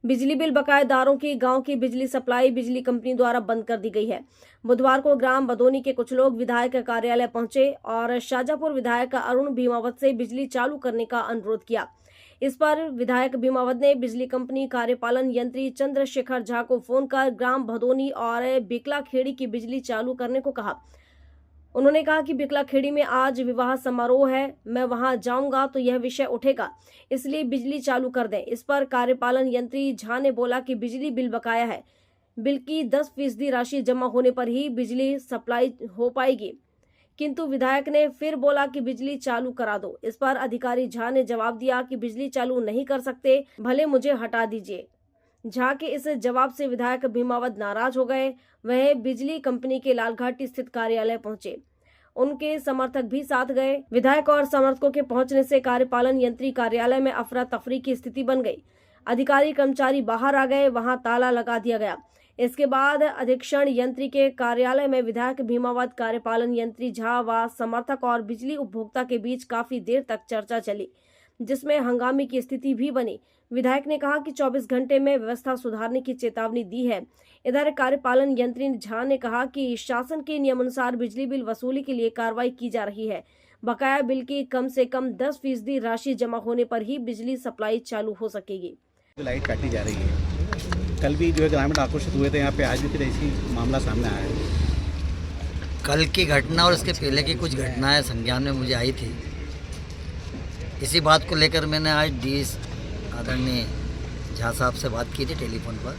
बिजली बिल बकायेदारों की गांव की बिजली सप्लाई बिजली कंपनी द्वारा बंद कर दी गई है। बुधवार को ग्राम भदोनी के कुछ लोग विधायक कार्यालय पहुंचे और शाजापुर विधायक अरुण भीमावत से बिजली चालू करने का अनुरोध किया। इस पर विधायक भीमावत ने बिजली कंपनी कार्यपालन यंत्री चंद्रशेखर झा को फोन कर ग्राम भदोनी और बिकला खेड़ी की बिजली चालू करने को कहा। उन्होंने कहा कि बिकला खेड़ी में आज विवाह समारोह है, मैं वहां जाऊंगा तो यह विषय उठेगा, इसलिए बिजली चालू कर दें। इस पर कार्यपालन यंत्री झा ने बोला कि बिजली बिल बकाया है, बिल की 10% राशि जमा होने पर ही बिजली सप्लाई हो पाएगी। किंतु विधायक ने फिर बोला कि बिजली चालू करा दो। इस पर अधिकारी झा ने जवाब दिया कि बिजली चालू नहीं कर सकते, भले मुझे हटा दीजिए। झा के इस जवाब से विधायक भीमावत नाराज हो गए। वह बिजली कंपनी के लालघाटी स्थित कार्यालय पहुंचे, उनके समर्थक भी साथ गए। विधायक और समर्थकों के पहुंचने से कार्यपालन यंत्री कार्यालय में अफरा तफरी की स्थिति बन गई। अधिकारी कर्मचारी बाहर आ गए, वहां ताला लगा दिया गया। इसके बाद अधीक्षण यंत्री के कार्यालय में विधायक भीमावत, कार्यपालन यंत्री झा व समर्थक और बिजली उपभोक्ता के बीच काफी देर तक चर्चा चली, जिसमें हंगामे की स्थिति भी बनी। विधायक ने कहा कि 24 घंटे में व्यवस्था सुधारने की चेतावनी दी है। इधर कार्यपालन यंत्री झा ने कहा कि शासन के नियमानुसार बिजली बिल वसूली के लिए कार्रवाई की जा रही है। बकाया बिल की कम से कम 10% राशि जमा होने पर ही बिजली सप्लाई चालू हो सकेगी। लाइट काटी जा रही है। कल भी जो है ग्रामीण आक्रोशित हुए थे यहाँ पे, आज भी फिर ऐसी मामला सामने आया है। कल की घटना और इसके पहले की कुछ घटनाएं संज्ञान में मुझे आई थी। इसी बात को लेकर मैंने आज डीएस आदरणीय झा साहब से बात की थी टेलीफोन पर।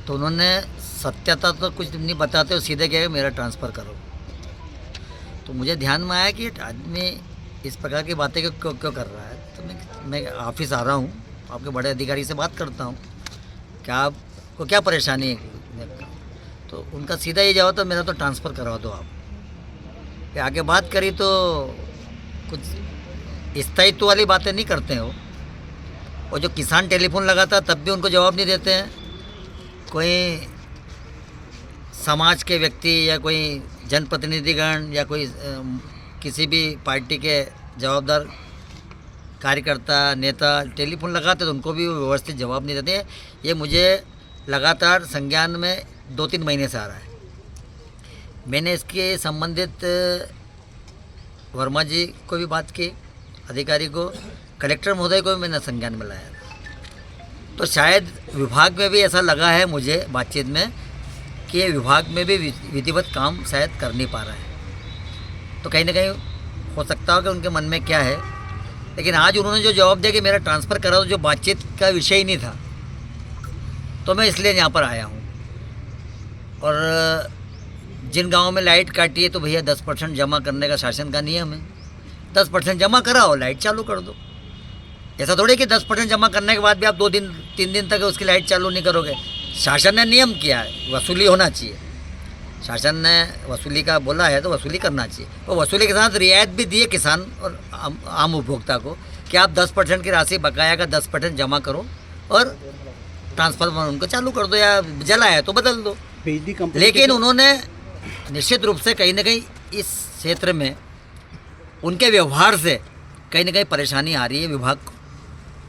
तो उन्होंने सत्यता तो कुछ नहीं बताते, सीधे कहा मेरा ट्रांसफ़र करो। तो मुझे ध्यान में आया कि आदमी इस प्रकार की बातें क्यों कर रहा है। तो मैं ऑफिस आ रहा हूँ, आपके बड़े अधिकारी से बात करता हूँ, क्या आपको क्या परेशानी है। तो उनका सीधा ये जवाब था, मेरा तो ट्रांसफ़र करवा दो आप। फिर आगे बात करी तो कुछ स्थायित्व वाली बातें नहीं करते हो। और जो किसान टेलीफोन लगाता तब भी उनको जवाब नहीं देते हैं। कोई समाज के व्यक्ति या कोई जनप्रतिनिधिगण या कोई किसी भी पार्टी के जवाबदार कार्यकर्ता नेता टेलीफोन लगाते तो उनको भी व्यवस्थित जवाब नहीं देते हैं। ये मुझे लगातार संज्ञान में 2-3 महीने से आ रहा है। मैंने इसके संबंधित वर्मा जी को भी बात की, अधिकारी को, कलेक्टर महोदय को भी मैंने संज्ञान में लाया। तो शायद विभाग में भी ऐसा लगा है मुझे बातचीत में कि ये विभाग में भी विधिवत काम शायद कर नहीं पा रहा है। तो कहीं ना कहीं हो सकता हो कि उनके मन में क्या है। लेकिन आज उन्होंने जो जवाब दिया कि मेरा ट्रांसफ़र करा, तो जो बातचीत का विषय ही नहीं था, तो मैं इसलिए यहाँ पर आया हूँ। और जिन गाँव में लाइट काटी है तो भैया 10% जमा करने का शासन का नियम है। 10% जमा कराओ, लाइट चालू कर दो। ऐसा थोड़ी कि 10% जमा करने के बाद भी आप 2-3 दिन तक उसकी लाइट चालू नहीं करोगे। शासन ने नियम किया है, वसूली होना चाहिए। शासन ने वसूली का बोला है तो वसूली करना चाहिए। और वसूली के साथ रियायत भी दी है किसान और आम उपभोक्ता को कि आप 10% की राशि बकाया का 10% जमा करो और ट्रांसफार्मर उनको चालू कर दो, या जला है तो बदल दो। लेकिन उन्होंने निश्चित रूप से कहीं ना कहीं इस क्षेत्र में उनके व्यवहार से कहीं ना कहीं परेशानी आ रही है विभाग को।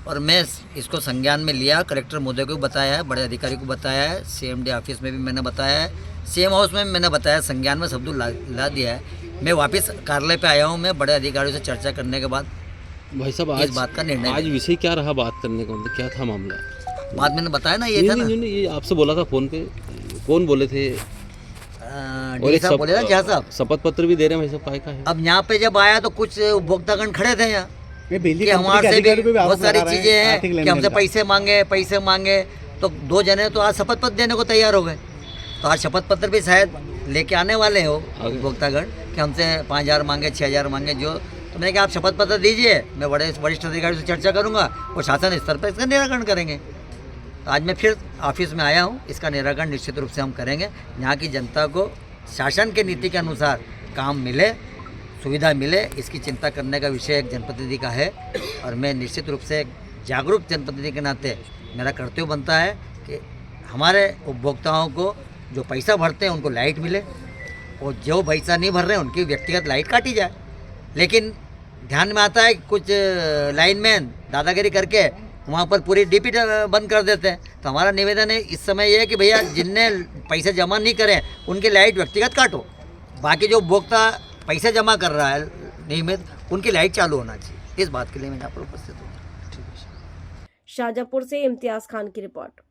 और मैं इसको संज्ञान में लिया, कलेक्टर महोदय को बताया है, बड़े अधिकारी को बताया है, सीएमडी ऑफिस में भी मैंने बताया है, सीएम हाउस में भी मैंने बताया, संज्ञान में सब ला दिया है। मैं वापस कार्यालय पे आया हूँ। मैं बड़े अधिकारियों से चर्चा करने के बाद भाई साहब इस बात का निर्णय। आज विषय क्या रहा बात करने का, मतलब क्या था मामला? बात मैंने बताया ना, ये था ना। ये आपसे बोला था फोन पे, कौन बोले थे? और साहब बोले ना, झा साहब शपथ पत्र भी दे रहे हैं भाई साहब, काय का है? अब यहाँ पे जब आया तो कुछ उपभोक्तागण खड़े थे यहाँ कि हमारे से भी बहुत सारी चीजें हैं कि हमसे पैसे मांगे। तो 2 जने तो आज शपथ पत्र देने को तैयार हो गए। तो आज शपथ पत्र भी शायद लेके आने वाले हो उपभोक्तागण कि हमसे 5,000 मांगे, 6,000 मांगे जो। तो मैंने कहा आप शपथ पत्र दीजिए, मैं बड़े वरिष्ठ अधिकारी से चर्चा करूँगा और शासन स्तर पर इसका निराकरण करेंगे। तो आज मैं फिर ऑफिस में आया हूँ, इसका निराकरण निश्चित रूप से हम करेंगे। यहाँ की जनता को शासन के नीति के अनुसार काम मिले, सुविधा मिले, इसकी चिंता करने का विषय एक जनप्रतिनिधि का है। और मैं निश्चित रूप से एक जागरूक जनप्रतिनिधि के नाते मेरा कर्तव्य बनता है कि हमारे उपभोक्ताओं को जो पैसा भरते हैं उनको लाइट मिले, और जो पैसा नहीं भर रहे हैं उनकी व्यक्तिगत लाइट काटी जाए। लेकिन ध्यान में आता है कुछ लाइनमैन दादागिरी करके वहाँ पर पूरी डीपी बंद कर देते हैं। तो हमारा निवेदन है इस समय ये है कि भैया जिनने पैसे जमा नहीं करे उनकी लाइट व्यक्तिगत काटो, बाकी जो उपभोक्ता पैसे जमा कर रहा है नियमित उनकी लाइट चालू होना चाहिए। इस बात के लिए मैं यहाँ पर उपस्थित हूँ। शाहजहाँपुर से इम्तियाज खान की रिपोर्ट।